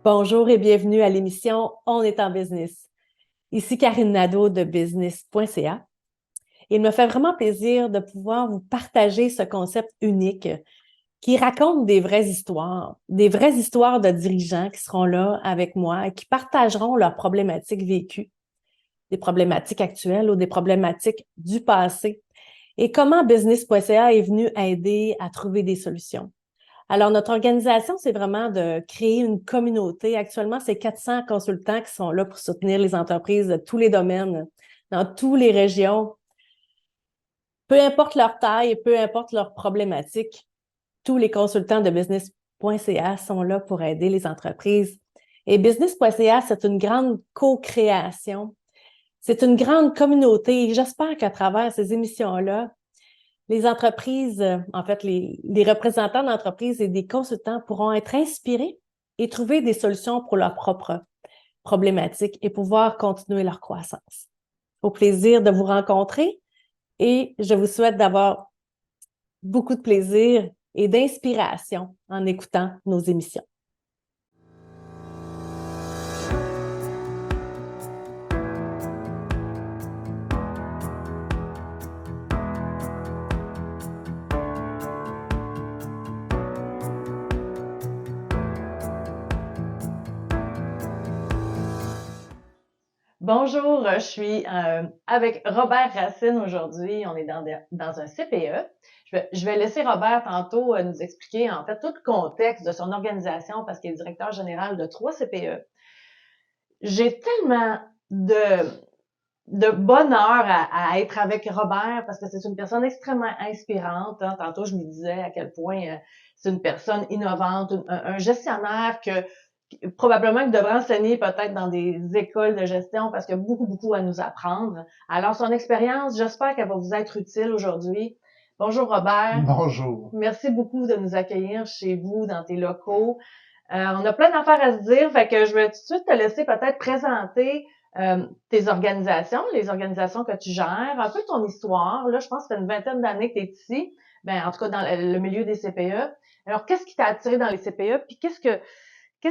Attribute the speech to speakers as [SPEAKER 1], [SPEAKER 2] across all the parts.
[SPEAKER 1] Bonjour et bienvenue à l'émission On est en business. Ici Karine Nadeau de business.ca. Il me fait vraiment plaisir de pouvoir vous partager ce concept unique qui raconte des vraies histoires de dirigeants qui seront là avec moi et qui partageront leurs problématiques vécues, des problématiques actuelles ou des problématiques du passé et comment business.ca est venu aider à trouver des solutions. Alors, notre organisation, c'est vraiment de créer une communauté. Actuellement, c'est 400 consultants qui sont là pour soutenir les entreprises de tous les domaines, dans toutes les régions. Peu importe leur taille et peu importe leur problématique, tous les consultants de business.ca sont là pour aider les entreprises. Et business.ca, c'est une grande co-création. C'est une grande communauté. Et j'espère qu'à travers ces émissions-là, les entreprises, en fait, les représentants d'entreprises et des consultants pourront être inspirés et trouver des solutions pour leurs propres problématiques et pouvoir continuer leur croissance. Au plaisir de vous rencontrer et je vous souhaite d'avoir beaucoup de plaisir et d'inspiration en écoutant nos émissions. Bonjour, je suis avec Robert Racine aujourd'hui. On est dans un CPE. Je vais laisser Robert tantôt nous expliquer en fait tout le contexte de son organisation parce qu'il est directeur général de 3 CPE. J'ai tellement de, de bonheur à être avec Robert parce que c'est une personne extrêmement inspirante. Hein. Tantôt, je me disais à quel point c'est une personne innovante, un gestionnaire que probablement qu'il devrait enseigner peut-être dans des écoles de gestion parce qu'il y a beaucoup, beaucoup à nous apprendre. Alors, son expérience, j'espère qu'elle va vous être utile aujourd'hui. Bonjour Robert.
[SPEAKER 2] Bonjour.
[SPEAKER 1] Merci beaucoup de nous accueillir chez vous, dans tes locaux. On a plein d'affaires à se dire, fait que je vais tout de suite te laisser peut-être présenter tes organisations, les organisations que tu gères, un peu ton histoire. Là, je pense que ça fait une vingtaine d'années que tu es ici, ben, en tout cas dans le milieu des CPE. Alors, qu'est-ce qui t'a attiré dans les CPE? Puis qu'est-ce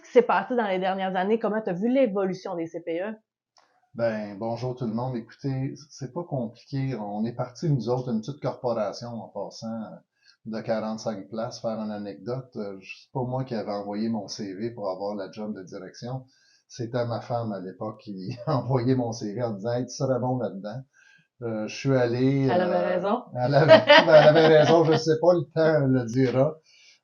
[SPEAKER 1] qui s'est passé dans les dernières années? Comment tu as vu l'évolution des CPE?
[SPEAKER 2] Bonjour tout le monde. Écoutez, c'est pas compliqué. On est parti, nous autres, une petite corporation en passant de 45 places, faire une anecdote. C'est pas moi qui avais envoyé mon CV pour avoir la job de direction. C'était ma femme à l'époque qui a envoyé mon CV en disant, hey, tu serais bon là-dedans. Je suis allé,
[SPEAKER 1] Elle avait raison.
[SPEAKER 2] elle avait raison, je sais pas, le temps le dira.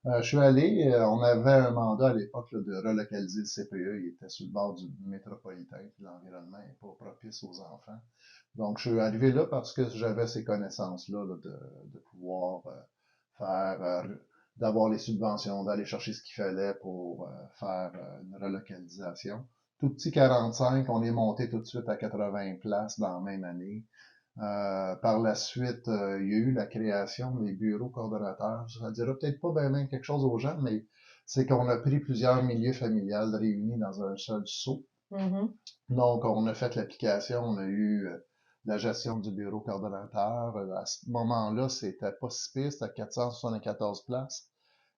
[SPEAKER 2] Je suis allé, on avait un mandat à l'époque là, de relocaliser le CPE. Il était sur le bord du métropolitain, puis l'environnement n'est pas propice aux enfants. Donc, je suis arrivé là parce que j'avais ces connaissances-là là, de pouvoir faire, d'avoir les subventions, d'aller chercher ce qu'il fallait pour faire une relocalisation. Tout petit 45, on est monté tout de suite à 80 places dans la même année. Par la suite, il y a eu la création des bureaux coordonnateurs. Ça ne dira peut-être pas bien quelque chose aux gens, mais c'est qu'on a pris plusieurs milieux familiales réunis dans un seul seau.
[SPEAKER 1] Mhm.
[SPEAKER 2] Donc, on a fait l'application, on a eu la gestion du bureau coordonnateur. À ce moment-là, c'était pas si pire, c'était 474 places,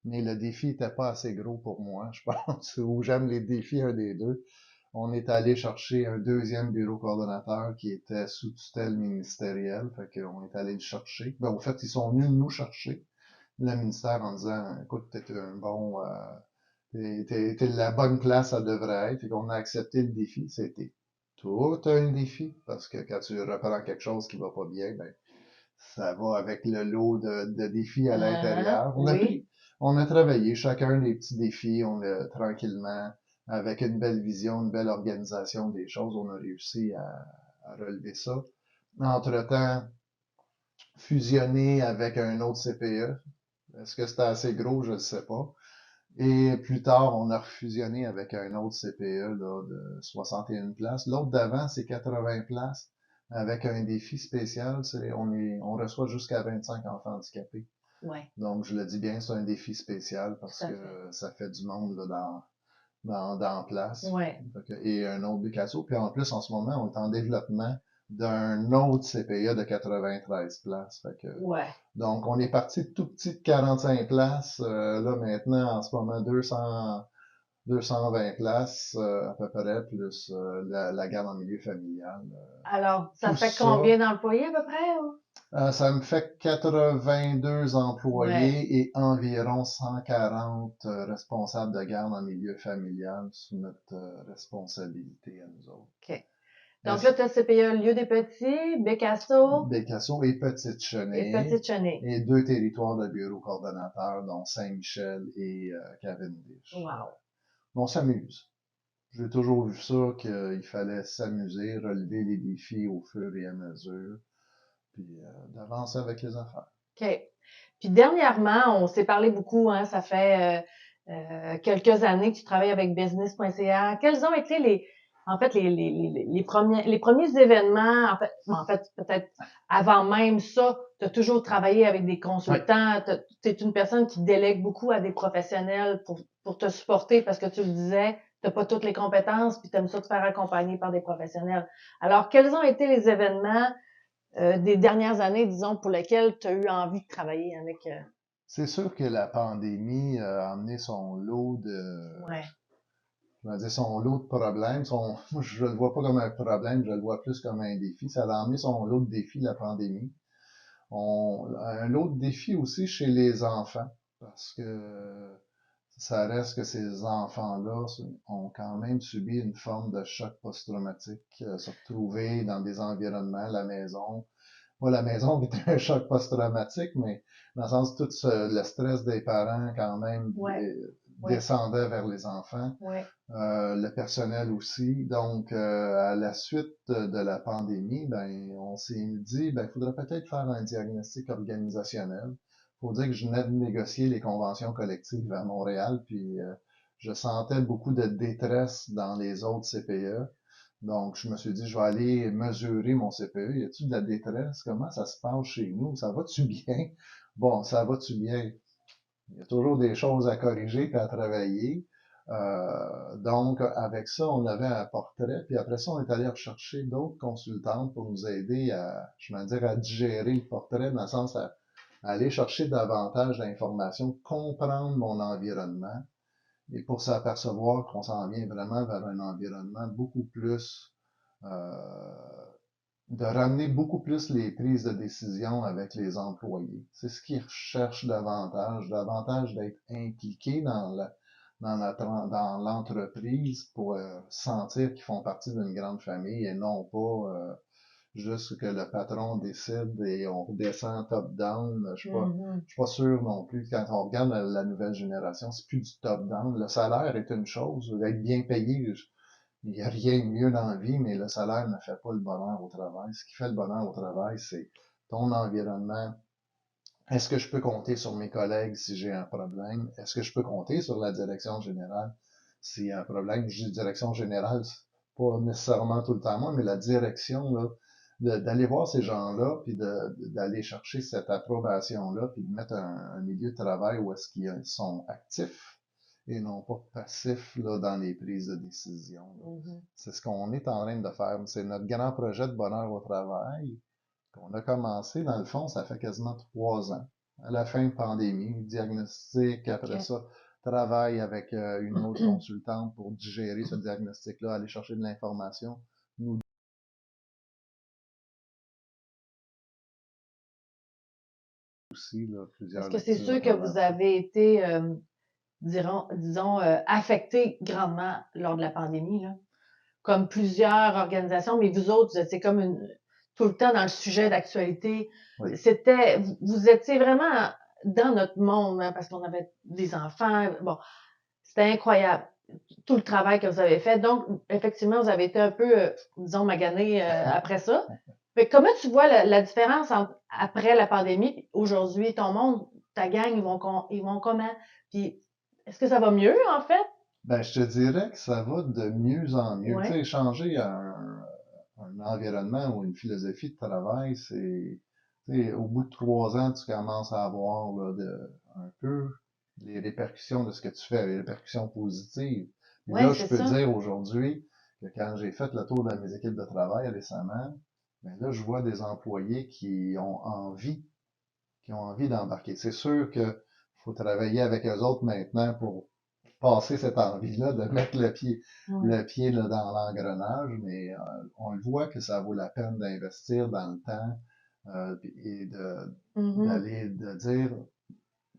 [SPEAKER 2] mais le défi était pas assez gros pour moi, je pense, ou j'aime les défis, un des deux. On est allé chercher un deuxième bureau coordonnateur qui était sous tutelle ministérielle. Fait qu'on est allé le chercher. Ben, au fait, ils sont venus nous chercher, le ministère, en disant, écoute, t'es un bon, t'es la bonne place, ça devrait être. Et qu'on a accepté le défi. C'était tout un défi. Parce que quand tu reprends quelque chose qui va pas bien, ben, ça va avec le lot de défis à l'intérieur.
[SPEAKER 1] Oui.
[SPEAKER 2] On a travaillé chacun des petits défis, on a tranquillement, avec une belle vision, une belle organisation des choses, on a réussi à relever ça. Entre-temps, fusionner avec un autre CPE. Est-ce que c'était assez gros? Je ne sais pas. Et plus tard, on a fusionné avec un autre CPE là, de 61 places. L'autre d'avant, c'est 80 places avec un défi spécial. On reçoit jusqu'à 25 enfants handicapés.
[SPEAKER 1] Ouais.
[SPEAKER 2] Donc, je le dis bien, c'est un défi spécial parce que ça fait du monde là, dans place.
[SPEAKER 1] Ouais.
[SPEAKER 2] Et un autre Picasso. Puis en plus, en ce moment, on est en développement d'un autre CPA de 93 places.
[SPEAKER 1] Ouais.
[SPEAKER 2] Donc, on est parti de tout petit de 45 places. Là, maintenant, en ce moment, 220 places à peu près, plus la garde en milieu familial.
[SPEAKER 3] Alors, ça
[SPEAKER 2] Tout
[SPEAKER 3] fait
[SPEAKER 2] ça,
[SPEAKER 3] combien d'employés à peu près?
[SPEAKER 2] ça me fait 82
[SPEAKER 3] Ouais,
[SPEAKER 2] employés et environ 140 responsables de garde en milieu familial sous notre responsabilité à nous autres.
[SPEAKER 3] OK. Donc là,
[SPEAKER 2] Est-ce-
[SPEAKER 3] tu as CPE Lieu des Petits, Bécasso
[SPEAKER 2] Bécasseau et
[SPEAKER 3] et
[SPEAKER 2] Petite-Chenée
[SPEAKER 3] Petite-Chenée.
[SPEAKER 2] et 2 territoires de bureau coordonnateurs, dont Saint-Michel et Cavendish.
[SPEAKER 3] Wow.
[SPEAKER 2] On s'amuse. J'ai toujours vu ça, qu'il fallait s'amuser, relever les défis au fur et à mesure, puis d'avancer avec les affaires.
[SPEAKER 3] OK. Puis dernièrement, on s'est parlé beaucoup, hein, ça fait quelques années que tu travailles avec business.ca. Quels ont été en fait, les premiers événements, en fait, peut-être avant même ça, tu as toujours travaillé avec des
[SPEAKER 2] Oui.
[SPEAKER 3] consultants, tu es une personne qui délègue beaucoup à des professionnels pour te supporter parce que tu le disais, tu n'as pas toutes les compétences, puis tu aimes ça te faire accompagner par des professionnels. Alors, quels ont été les événements des dernières années, disons, pour lesquelles tu as eu envie de travailler avec...
[SPEAKER 2] C'est sûr que la pandémie a amené son lot de,
[SPEAKER 3] Ouais.
[SPEAKER 2] je vais dire son lot de problèmes. Moi, je le vois pas comme un problème, je le vois plus comme un défi. Ça a amené son lot de défis, la pandémie. Un lot de défis aussi chez les enfants, parce que ça reste que ces enfants-là ont quand même subi une forme de choc post-traumatique, se retrouver dans des environnements, la maison. Moi, la maison qui était un choc post-traumatique, mais dans le sens tout le stress des parents quand même
[SPEAKER 3] Ouais. Ouais.
[SPEAKER 2] descendait vers les enfants,
[SPEAKER 3] Ouais.
[SPEAKER 2] le personnel aussi. Donc, à la suite de la pandémie, ben, on s'est dit, ben, il faudrait peut-être faire un diagnostic organisationnel. Faut dire que je venais de négocier les conventions collectives à Montréal, puis je sentais beaucoup de détresse dans les autres CPE. Donc, je me suis dit, je vais aller mesurer mon CPE. Y a-t-il de la détresse? Comment ça se passe chez nous? Ça va-tu bien? Bon, ça va-tu bien? Il y a toujours des choses à corriger et à travailler. Donc, avec ça, on avait un portrait. Puis après ça, on est allé rechercher d'autres consultantes pour nous aider à, je veux dire, à digérer le portrait, dans le sens à aller chercher davantage d'informations, comprendre mon environnement, et pour s'apercevoir qu'on s'en vient vraiment vers un environnement beaucoup plus, de ramener beaucoup plus les prises de décision avec les employés. C'est ce qu'ils recherchent davantage d'être impliqués dans l'entreprise pour sentir qu'ils font partie d'une grande famille et non pas juste que le patron décide et on redescend top-down.
[SPEAKER 3] Mhm.
[SPEAKER 2] Je suis pas sûr non plus. Quand on regarde la nouvelle génération, c'est plus du top-down. Le salaire est une chose, être bien payé. Il n'y a rien de mieux dans la vie, mais le salaire ne fait pas le bonheur au travail. Ce qui fait le bonheur au travail, c'est ton environnement. Est-ce que je peux compter sur mes collègues si j'ai un problème? Est-ce que je peux compter sur la direction générale s'il y a un problème? Je dis direction générale, pas nécessairement tout le temps moi, mais la direction, là, d'aller voir ces gens-là, puis d'aller chercher cette approbation-là, puis de mettre un milieu de travail où est-ce qu'ils sont actifs et non pas passifs là, dans les prises de décision.
[SPEAKER 3] Mhm.
[SPEAKER 2] C'est ce qu'on est en train de faire. C'est notre grand projet de bonheur au travail qu'on a commencé, dans le fond, ça fait quasiment 3 ans. À la fin de pandémie, diagnostic, après
[SPEAKER 3] OK.
[SPEAKER 2] ça, travail avec une autre consultante pour digérer ce diagnostic-là, aller chercher de l'information, nous aussi, là,
[SPEAKER 3] Est-ce
[SPEAKER 2] plusieurs
[SPEAKER 3] que c'est
[SPEAKER 2] lectures à
[SPEAKER 3] sûr que
[SPEAKER 2] travers
[SPEAKER 3] vous
[SPEAKER 2] ça.
[SPEAKER 3] avez été, disons, affecté grandement lors de la pandémie, là? Comme plusieurs organisations, mais vous autres, vous étiez comme tout le temps dans le sujet d'actualité.
[SPEAKER 2] Oui.
[SPEAKER 3] Vous étiez vraiment dans notre monde, hein, parce qu'on avait des enfants. Bon, c'était incroyable, tout le travail que vous avez fait. Donc, effectivement, vous avez été un peu, disons, magané après ça. Mais comment tu vois la différence entre après la pandémie et aujourd'hui, ton monde, ta gang, ils vont comment? Puis, est-ce que ça va mieux, en fait?
[SPEAKER 2] Ben, je te dirais que ça va de mieux en mieux. Tu
[SPEAKER 3] Ouais.
[SPEAKER 2] sais, changer un environnement ou une philosophie de travail, c'est, tu sais, au bout de 3 ans, tu commences à avoir là, un peu les répercussions de ce que tu fais, les répercussions positives. Puis
[SPEAKER 3] Ouais,
[SPEAKER 2] là, je
[SPEAKER 3] c'est
[SPEAKER 2] peux
[SPEAKER 3] ça.
[SPEAKER 2] dire aujourd'hui que quand j'ai fait le tour de mes équipes de travail récemment, ben là, je vois des employés qui ont envie d'embarquer. C'est sûr que faut travailler avec eux autres maintenant pour passer cette envie-là de mettre
[SPEAKER 3] Ouais.
[SPEAKER 2] le pied là, dans l'engrenage, mais on le voit que ça vaut la peine d'investir dans le temps et
[SPEAKER 3] Mhm.
[SPEAKER 2] de dire,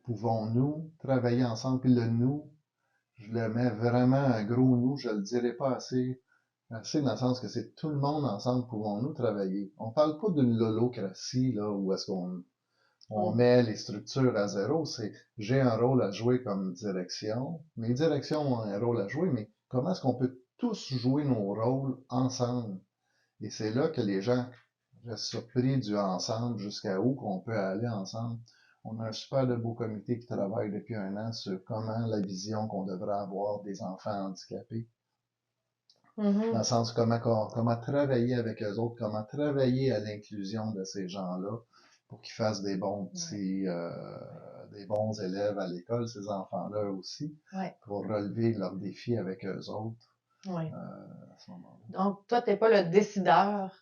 [SPEAKER 2] pouvons-nous travailler ensemble? Puis le nous, je le mets vraiment un gros nous, je le dirai pas assez dans le sens que c'est tout le monde ensemble, pouvons-nous travailler. On parle pas d'une lolocratie, là, où est-ce qu'on
[SPEAKER 3] Mm.
[SPEAKER 2] met les structures à zéro, c'est j'ai un rôle à jouer comme direction, mes directions ont un rôle à jouer, mais comment est-ce qu'on peut tous jouer nos rôles ensemble? Et c'est là que les gens restent surpris du ensemble, jusqu'à où qu'on peut aller ensemble. On a un super de beau comité qui travaille depuis 1 an sur comment la vision qu'on devrait avoir des enfants handicapés. Dans
[SPEAKER 3] Mhm.
[SPEAKER 2] le sens comment travailler avec eux autres, comment travailler à l'inclusion de ces gens-là pour qu'ils fassent des bons petits, des bons élèves à l'école, ces enfants-là aussi,
[SPEAKER 3] Ouais.
[SPEAKER 2] pour relever leurs défis avec eux autres
[SPEAKER 3] Ouais.
[SPEAKER 2] à ce moment-là.
[SPEAKER 3] Donc, toi, t'es pas le décideur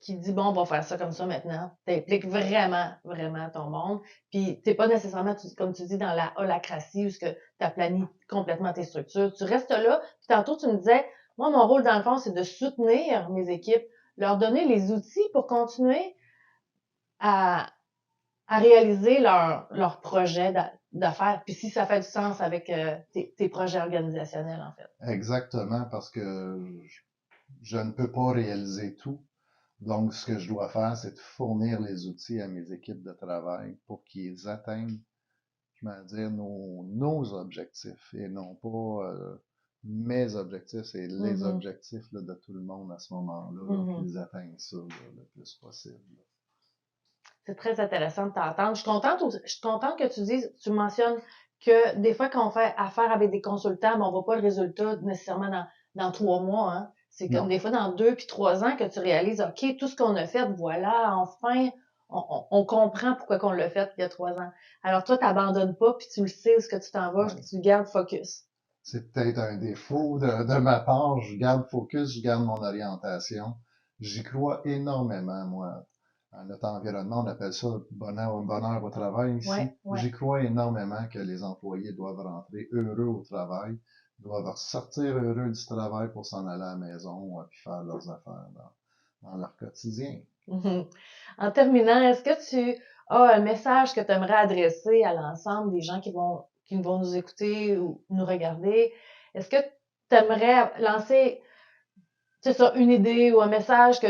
[SPEAKER 3] qui dit, bon, on va faire ça comme ça maintenant. T'impliques vraiment, vraiment ton monde. Puis, t'es pas nécessairement, comme tu dis, dans la holacratie où tu aplanis complètement tes structures. Tu restes là. Puis tantôt, tu me disais, moi, mon rôle, dans le fond, c'est de soutenir mes équipes, leur donner les outils pour continuer à, à réaliser leur projet d'affaires. Puis, si ça fait du sens avec tes projets organisationnels, en fait.
[SPEAKER 2] Exactement, parce que je ne peux pas réaliser tout. Donc, ce que je dois faire, c'est de fournir les outils à mes équipes de travail pour qu'ils atteignent, je vais dire, nos objectifs et non pas mes objectifs, c'est les
[SPEAKER 3] Mhm.
[SPEAKER 2] objectifs là, de tout le monde à ce moment-là, là,
[SPEAKER 3] Mhm.
[SPEAKER 2] qu'ils atteignent ça là, le plus possible. Là.
[SPEAKER 3] C'est très intéressant de t'entendre. Je suis contente que tu mentionnes que des fois, quand on fait affaire avec des consultants, ben, on voit pas le résultat nécessairement dans 3 mois, hein. C'est comme
[SPEAKER 2] Non,
[SPEAKER 3] des fois dans 2 puis 3 ans que tu réalises, OK, tout ce qu'on a fait, voilà, enfin, on comprend pourquoi qu'on l'a fait il y a 3 ans. Alors toi, t'abandonnes pas puis tu le sais où est-ce que tu t'en vas, puis
[SPEAKER 2] ouais.
[SPEAKER 3] tu gardes focus.
[SPEAKER 2] C'est peut-être un défaut de ma part. Je garde focus, je garde mon orientation. J'y crois énormément, moi. À notre environnement, on appelle ça bonheur au travail ici.
[SPEAKER 3] Ouais, ouais.
[SPEAKER 2] J'y crois énormément que les employés doivent rentrer heureux au travail, doivent sortir heureux du travail pour s'en aller à la maison, puis faire leurs affaires dans leur quotidien.
[SPEAKER 3] Mhm. En terminant, est-ce que tu as un message que tu aimerais adresser à l'ensemble des gens qui vont nous écouter ou nous regarder? Est-ce que tu aimerais lancer, c'est ça, une idée ou un message qui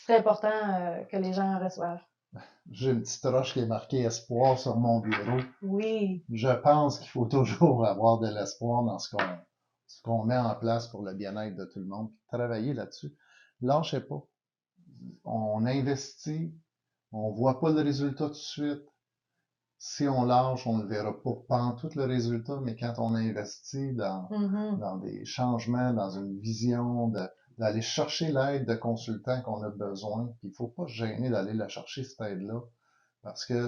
[SPEAKER 3] serait important que les gens reçoivent?
[SPEAKER 2] J'ai une petite roche qui est marquée espoir sur mon bureau.
[SPEAKER 3] Oui.
[SPEAKER 2] Je pense qu'il faut toujours avoir de l'espoir dans ce qu'on met en place pour le bien-être de tout le monde, puis travailler là-dessus. Lâchez pas. On investit, on voit pas le résultat tout de suite. Si on lâche, on ne verra pas tout le résultat, mais quand on investit
[SPEAKER 3] Mhm.
[SPEAKER 2] dans des changements, dans une vision, d'aller chercher l'aide de consultants qu'on a besoin, puis il faut pas se gêner d'aller la chercher, cette aide-là, parce que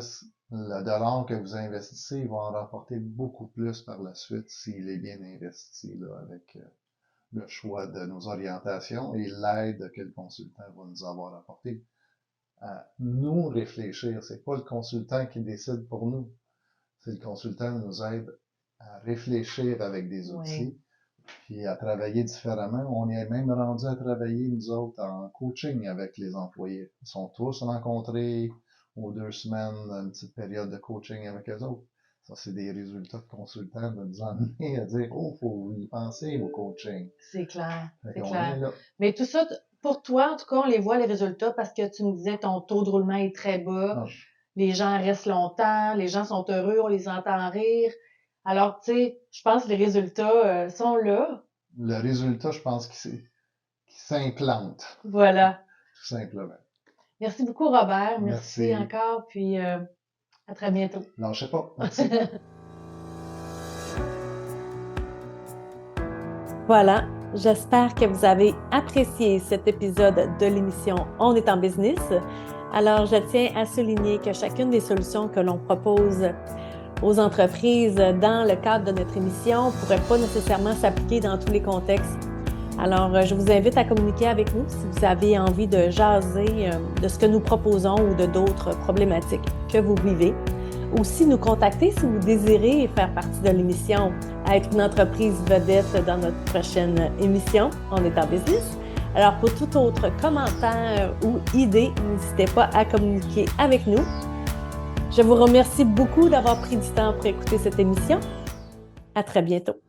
[SPEAKER 2] le dollar que vous investissez, il va en rapporter beaucoup plus par la suite s'il est bien investi là, avec le choix de nos orientations et l'aide que le consultant va nous avoir apporté. À nous réfléchir, c'est pas le consultant qui décide pour nous, c'est le consultant qui nous aide à réfléchir avec des outils, puis à travailler différemment. On est même rendu à travailler, nous autres, en coaching avec les employés. Ils sont tous rencontrés aux 2 semaines, une petite période de coaching avec eux autres. Ça, c'est des résultats de consultants de nous emmener à dire, oh, faut y penser au coaching.
[SPEAKER 3] C'est clair,
[SPEAKER 2] Fait
[SPEAKER 3] c'est
[SPEAKER 2] qu'on
[SPEAKER 3] clair.
[SPEAKER 2] est là.
[SPEAKER 3] Mais tout ça, pour toi, en tout cas, on les voit, les résultats, parce que tu me disais ton taux de roulement est très bas.
[SPEAKER 2] Non,
[SPEAKER 3] Les gens restent longtemps, les gens sont heureux, on les entend rire. Alors, tu sais, je pense que les résultats sont là.
[SPEAKER 2] le résultat, je pense qu'il s'implante,
[SPEAKER 3] Voilà.
[SPEAKER 2] tout simplement.
[SPEAKER 3] Merci beaucoup, Robert. Merci
[SPEAKER 2] Merci.
[SPEAKER 3] encore, puis à très bientôt.
[SPEAKER 2] Lâchez pas. Merci.
[SPEAKER 1] Voilà, j'espère que vous avez apprécié cet épisode de l'émission On est en business. Alors, je tiens à souligner que chacune des solutions que l'on propose aux entreprises dans le cadre de notre émission ne pourrait pas nécessairement s'appliquer dans tous les contextes. Alors, je vous invite à communiquer avec nous si vous avez envie de jaser de ce que nous proposons ou de d'autres problématiques que vous vivez. aussi nous contacter si vous désirez faire partie de l'émission, à être une entreprise vedette dans notre prochaine émission. On est en business. Alors, pour tout autre commentaire ou idée, n'hésitez pas à communiquer avec nous. Je vous remercie beaucoup d'avoir pris du temps pour écouter cette émission. À très bientôt.